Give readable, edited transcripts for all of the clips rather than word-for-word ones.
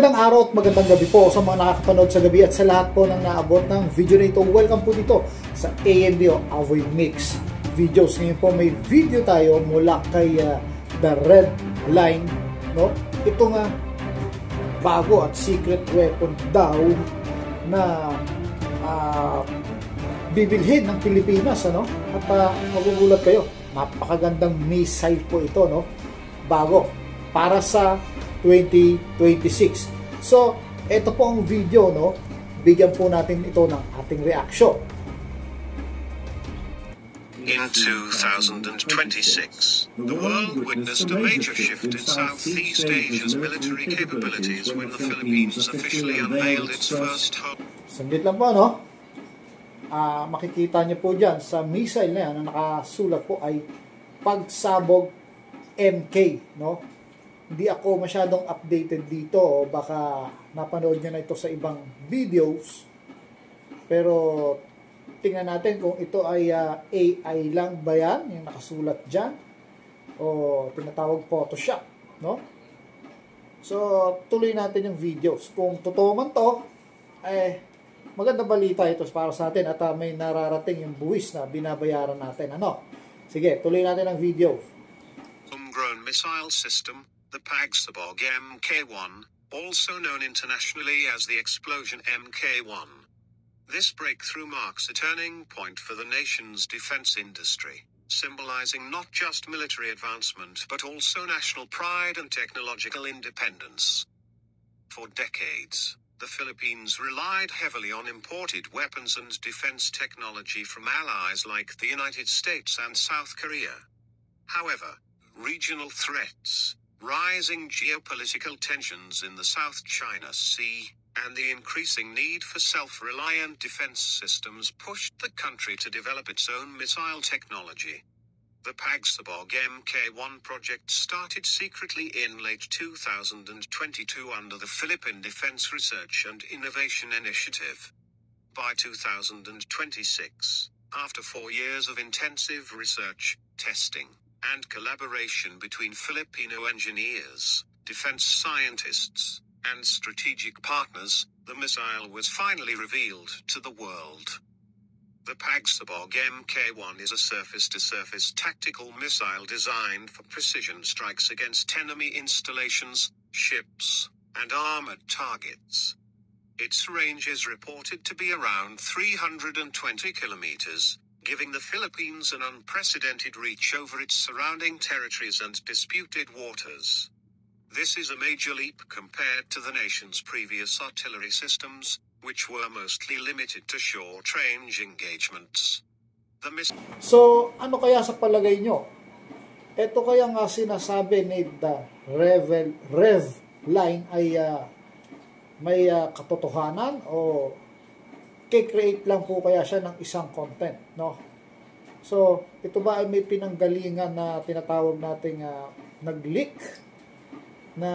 Magandang araw at magandang gabi po sa mga nakakapanood sa gabi at sa lahat po ng naabot ng video na ito. Welcome po dito sa A&D o Avoy Mix Videos. Ngayon po may video tayo mula kay The Red Line, no? Ito nga bago at secret weapon daw na bibilhin ng Pilipinas, ano? At magugulat kayo, napakagandang missile po ito, no? Bago para sa 2026. So, ito po ang video, no? Bigyan po natin ito ng ating reaction. In 2026, the world witnessed a major shift in Southeast Asia's military capabilities when the Philippines officially unveiled its first home. Sandit lang po, no? Makikita niyo po dyan sa missile na yan, na nakasulat po ay Pagsabog MK, no? Hindi ako masyadong updated dito, o baka napanood nyo na ito sa ibang videos, pero tingnan natin kung ito ay AI lang ba yan, yung nakasulat dyan, o tinatawag Photoshop, no? So, tuloy natin yung videos. Kung totoo man to, maganda balita ito para sa atin, at may nararating yung buwis na binabayaran natin, ano? Sige, tuloy natin ang video. Homegrown missile system, the Pagsabog Mk1, also known internationally as the Explosion Mk1. This breakthrough marks a turning point for the nation's defense industry, symbolizing not just military advancement but also national pride and technological independence. For decades, the Philippines relied heavily on imported weapons and defense technology from allies like the United States and South Korea. However, regional threats, rising geopolitical tensions in the South China Sea, and the increasing need for self-reliant defense systems pushed the country to develop its own missile technology. The Pagsabog Mk1 project started secretly in late 2022 under the Philippine Defense Research and Innovation Initiative. By 2026, after 4 years of intensive research, testing, and collaboration between Filipino engineers, defense scientists, and strategic partners, the missile was finally revealed to the world. The Pagsabog Mk1 is a surface-to-surface tactical missile designed for precision strikes against enemy installations, ships, and armored targets. Its range is reported to be around 320 kilometers, giving the Philippines an unprecedented reach over its surrounding territories and disputed waters. This is a major leap compared to the nation's previous artillery systems, which were mostly limited to short-range engagements. So, ano kaya sa palagay nyo? Ito kaya nga sinasabi ni The Rev Line ay may katotohanan, o create lang po kaya siya ng isang content, no? So, ito ba ay may pinanggalingan na tinatawag nating nag-leak na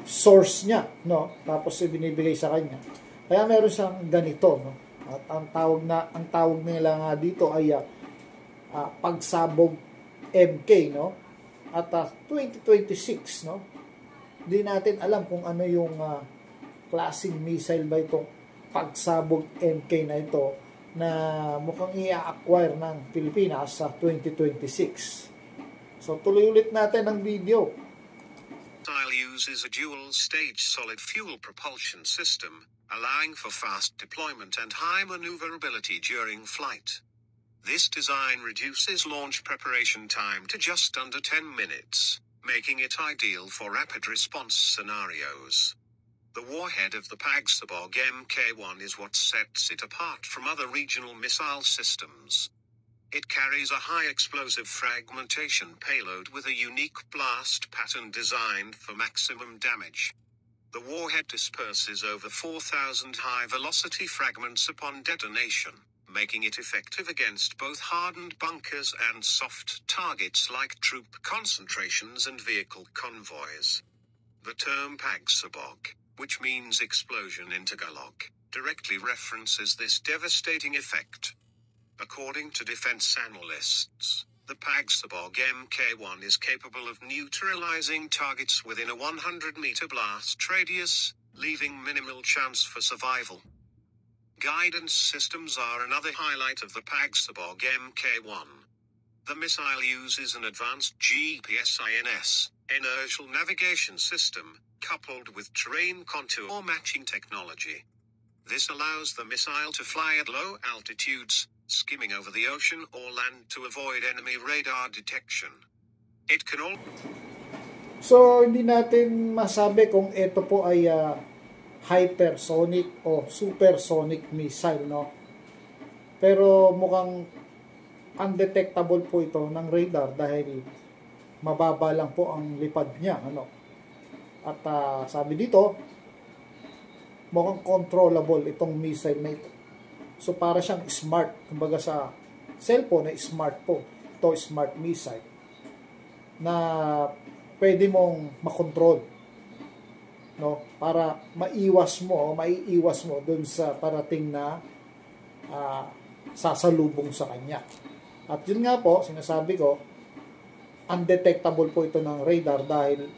source niya, no? Tapos binibigay sa kanya. Kaya meron siyang ganito, no? At ang tawag nila nga dito ay Pagsabog MK, no? At 2026, no? Hindi natin alam kung ano yung klaseng missile ba itong Pagsabog MK na ito na mukhang i-acquire ng Pilipinas sa 2026. So, tuloy ulit natin ang video. Missile uses a dual-stage solid fuel propulsion system, allowing for fast deployment and high maneuverability during flight. This design reduces launch preparation time to just under 10 minutes, making it ideal for rapid response scenarios. The warhead of the Pagsabog Mk1 is what sets it apart from other regional missile systems. It carries a high explosive fragmentation payload with a unique blast pattern designed for maximum damage. The warhead disperses over 4,000 high-velocity fragments upon detonation, making it effective against both hardened bunkers and soft targets like troop concentrations and vehicle convoys. The term Pagsabog, which means explosion in Tagalog, directly references this devastating effect. According to defense analysts, the Pagsabog Mk1 is capable of neutralizing targets within a 100-meter blast radius, leaving minimal chance for survival. Guidance systems are another highlight of the Pagsabog Mk1. The missile uses an advanced GPS-INS, inertial navigation system, coupled with terrain contour matching technology. This allows the missile to fly at low altitudes, skimming over the ocean or land to avoid enemy radar detection. It can also... So, hindi natin masabi kung ito po ay hypersonic o supersonic missile, no? Pero mukhang undetectable po ito ng radar dahil mababa lang po ang lipad niya, ano? At sabi dito, mukhang controllable itong missile na ito. So, para siyang smart. Kumbaga sa cellphone ay smart po. Ito, smart missile. Na pwede mong makontrol. No? Para maiiwas mo dun sa parating na sasalubong sa kanya. At yun nga po, sinasabi ko, undetectable po ito ng radar dahil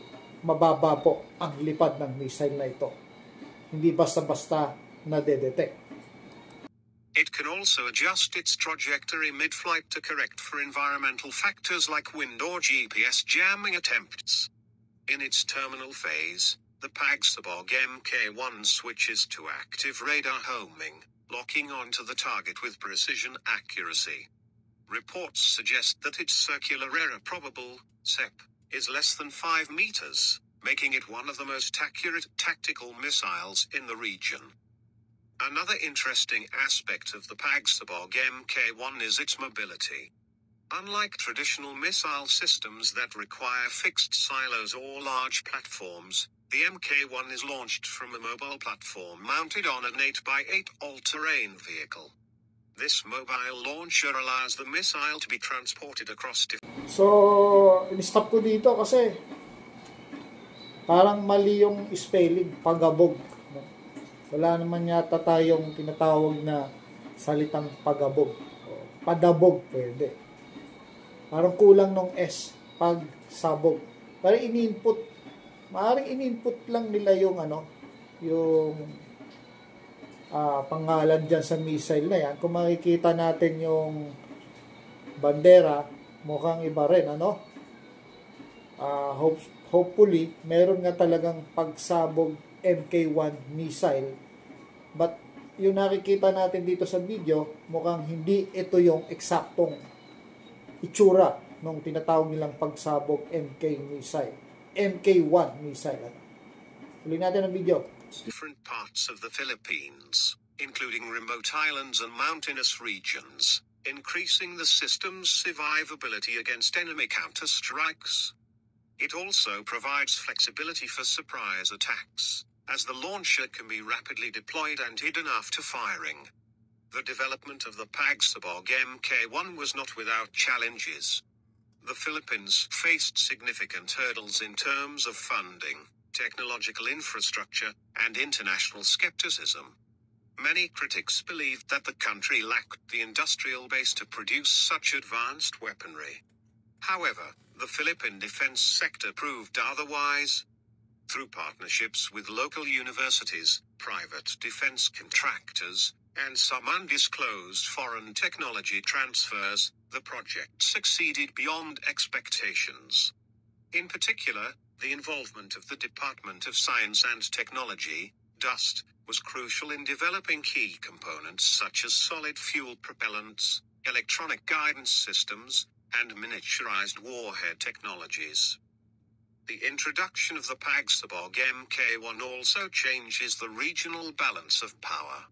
mababa po ang lipad ng missile na ito. Hindi basta-basta na-detect. It can also adjust its trajectory mid-flight to correct for environmental factors like wind or GPS jamming attempts. In its terminal phase, the Pagsabog Mk1 switches to active radar homing, locking onto the target with precision accuracy. Reports suggest that its circular error probable, CEP, is less than 5 meters, making it one of the most accurate tactical missiles in the region. Another interesting aspect of the Pagsabog Mk1 is its mobility. Unlike traditional missile systems that require fixed silos or large platforms, the Mk1 is launched from a mobile platform mounted on an 8x8 all-terrain vehicle. This mobile launcher allows the missile to be transported across So, in-stop ko dito kasi parang mali yung spelling, pagabog. Wala naman yata tayong tinatawag na salitang pagabog. Padabog pwede. Parang kulang ng S, pagsabog. Parang maaaring in-input lang nila yung yung pangalan dyan sa missile na yan. Kung makikita natin yung bandera, mukhang iba rin, hopefully, meron nga talagang pagsabog Mk1 missile. But yung nakikita natin dito sa video, mukhang hindi ito yung eksaktong itsura nung tinatawag nilang pagsabog MK1 missile. Ulit natin ang video. Different parts of the Philippines, including remote islands and mountainous regions, increasing the system's survivability against enemy counter-strikes. It also provides flexibility for surprise attacks, as the launcher can be rapidly deployed and hidden after firing. The development of the Pagsabog Mk1 was not without challenges. The Philippines faced significant hurdles in terms of funding, technological infrastructure, and international skepticism. Many critics believed that the country lacked the industrial base to produce such advanced weaponry. However, the Philippine defense sector proved otherwise. Through partnerships with local universities, private defense contractors, and some undisclosed foreign technology transfers, the project succeeded beyond expectations. In particular, the involvement of the Department of Science and Technology, DOST, was crucial in developing key components such as solid fuel propellants, electronic guidance systems, and miniaturized warhead technologies. The introduction of the Pagsabog Mk1 also changes the regional balance of power.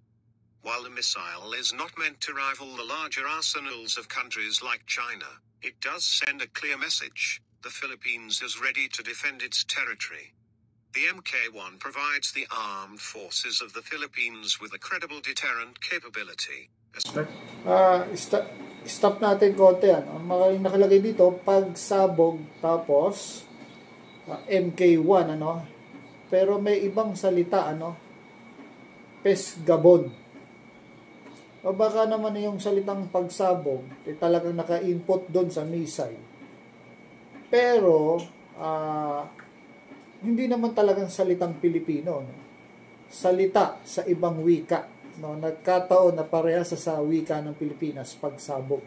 While the missile is not meant to rival the larger arsenals of countries like China, it does send a clear message: the Philippines is ready to defend its territory. The Mk1 provides the armed forces of the Philippines with a credible deterrent capability. Stop natin konti yan. Ang nakalagay dito, pagsabog, tapos MK1, Pero may ibang salita, Pesgabon. O baka naman yung salitang pagsabog, talagang naka-input doon sa missile. Pero, hindi naman talagang salitang Pilipino. No? Salita sa ibang wika. No? Nagkataon na parehas sa wika ng Pilipinas, pagsabog.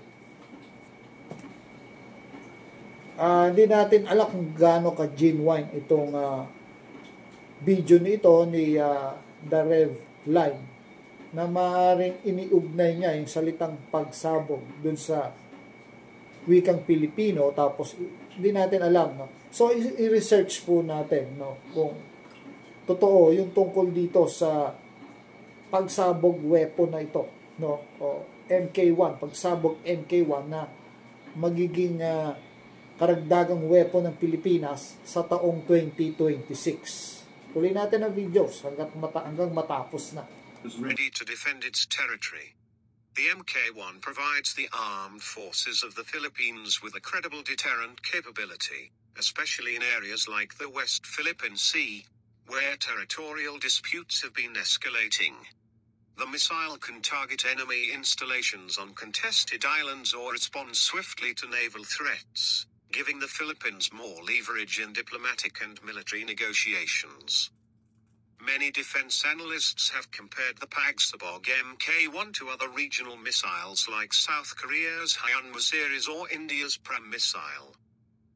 Hindi natin alam kung gaano ka-genuine itong video nito ni The Rev Line na maaaring iniugnay niya yung salitang pagsabog dun sa wikang Pilipino, tapos hindi natin alam, no? So i-research po natin, no, kung totoo yung tungkol dito sa pagsabog weapon na ito, no, o MK1, pagsabog MK1 na magiging karagdagang weapon ng Pilipinas sa taong 2026. Tuloy natin ang videos hanggang matapos na. Ready to defend its territory. The MK1 provides the armed forces of the Philippines with a credible deterrent capability, especially in areas like the West Philippine Sea, where territorial disputes have been escalating. The missile can target enemy installations on contested islands or respond swiftly to naval threats, giving the Philippines more leverage in diplomatic and military negotiations. Many defense analysts have compared the Pagsabog Mk1 to other regional missiles like South Korea's Hyunwoo series or India's Pram missile.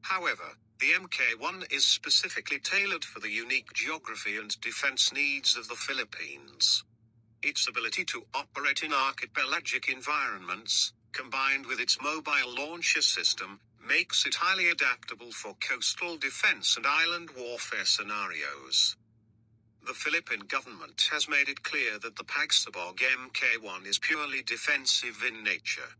However, the Mk1 is specifically tailored for the unique geography and defense needs of the Philippines. Its ability to operate in archipelagic environments, combined with its mobile launcher system, makes it highly adaptable for coastal defense and island warfare scenarios. The Philippine government has made it clear that the Pagsabog Mk1 is purely defensive in nature.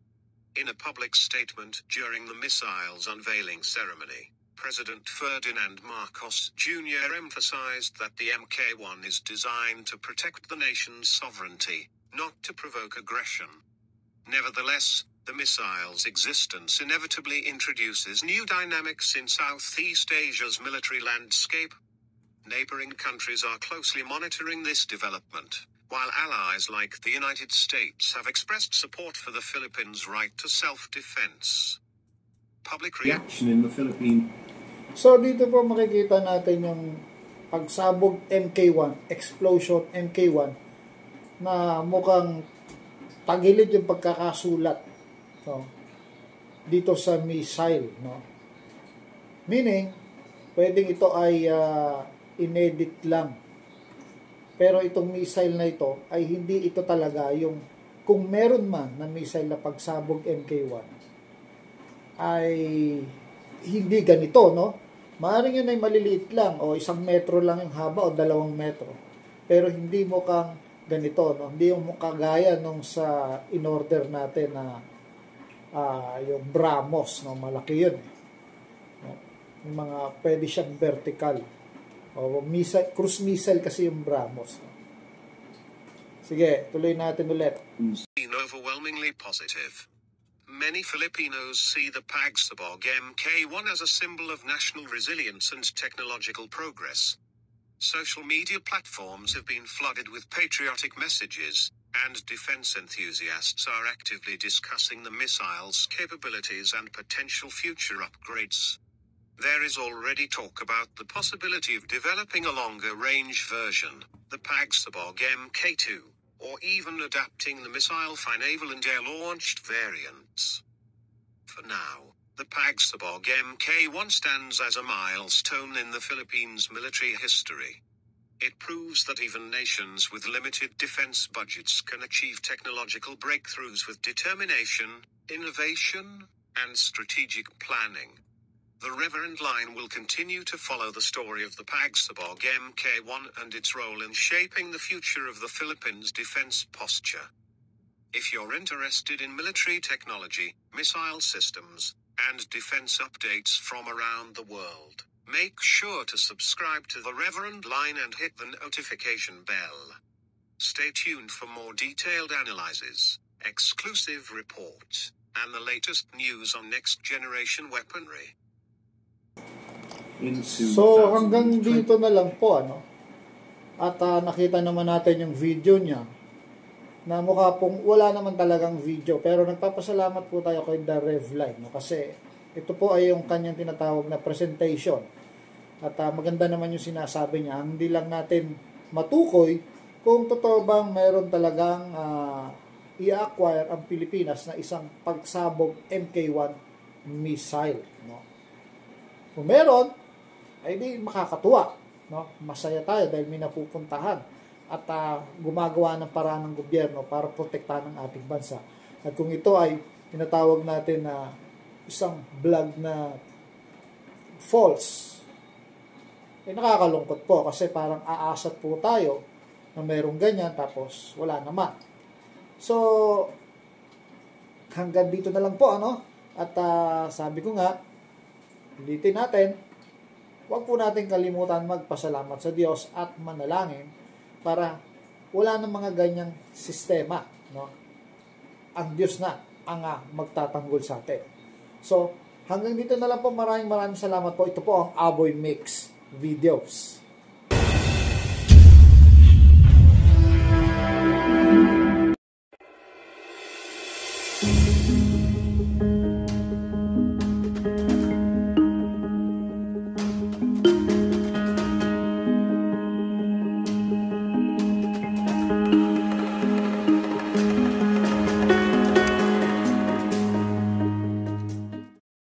In a public statement during the missile's unveiling ceremony, President Ferdinand Marcos Jr. emphasized that the Mk1 is designed to protect the nation's sovereignty, not to provoke aggression. Nevertheless, the missile's existence inevitably introduces new dynamics in Southeast Asia's military landscape. Neighboring countries are closely monitoring this development, while allies like the United States have expressed support for the Philippines' right to self-defense. Public reaction in the Philippines. So dito po makikita natin yung pagsabog MK1, explosion MK1, na mukhang tagilid yung pagkakasulat, no, dito sa missile, no. Meaning, pwedeng ito ay inedit lang. Pero itong missile na ito ay hindi ito talaga yung, kung meron man na missile na pagsabog MK1 ay hindi ganito, no? Maaaring yun ay maliliit lang o 1 metro lang yung haba o 2 metro. Pero hindi mo kang ganito, no? Hindi yung kagaya nung sa in-order natin na yung BrahMos, no? Malaki yun. No? Yung mga pwede siyang vertical. O missile, cruise missile kasi yung BrahMos. No? Sige, tuloy natin ulit. Overwhelmingly positive. Many Filipinos see the Pagsabog Mk1 as a symbol of national resilience and technological progress. Social media platforms have been flooded with patriotic messages, and defense enthusiasts are actively discussing the missile's capabilities and potential future upgrades. There is already talk about the possibility of developing a longer-range version, the Pagsabog Mk2, or even adapting the missile for naval and air-launched variants. For now, the Pagsabog Mk1 stands as a milestone in the Philippines' military history. It proves that even nations with limited defense budgets can achieve technological breakthroughs with determination, innovation, and strategic planning. The Reverend Line will continue to follow the story of the Pagsabog Mk1 and its role in shaping the future of the Philippines' defense posture. If you're interested in military technology, missile systems, and defense updates from around the world, make sure to subscribe to the Reverend Line and hit the notification bell. Stay tuned for more detailed analyses, exclusive reports, and the latest news on next-generation weaponry. So hanggang dito na lang po, ano. At nakita naman natin yung video niya na mukha pong wala naman talagang video. Pero nagpapasalamat po tayo kay The Rev Live, no? Kasi ito po ay yung kanyang tinatawag na presentation. At maganda naman yung sinasabi niya. Hindi lang natin matukoy kung totoo bang mayroon talagang i-acquire ang Pilipinas na isang pagsabog MK1 missile, no? Kung meron, ay di makakatuwa, no? Masaya tayo dahil may napupuntahan at gumagawa ng paraan ng gobyerno para protektahan ang ating bansa. At kung ito ay tinatawag natin na isang vlog na false, eh nakakalungkot po kasi parang aasat po tayo na mayroong ganyan tapos wala naman. So, hanggang dito na lang po, ano? At sabi ko nga, ulitin natin, huwag po natin kalimutan magpasalamat sa Diyos at manalangin para wala ng mga ganyang sistema, no? Ang Diyos na ang magtatanggol sa atin. So, hanggang dito na lang po. Maraming salamat po. Ito po ang Aboy Mix Videos.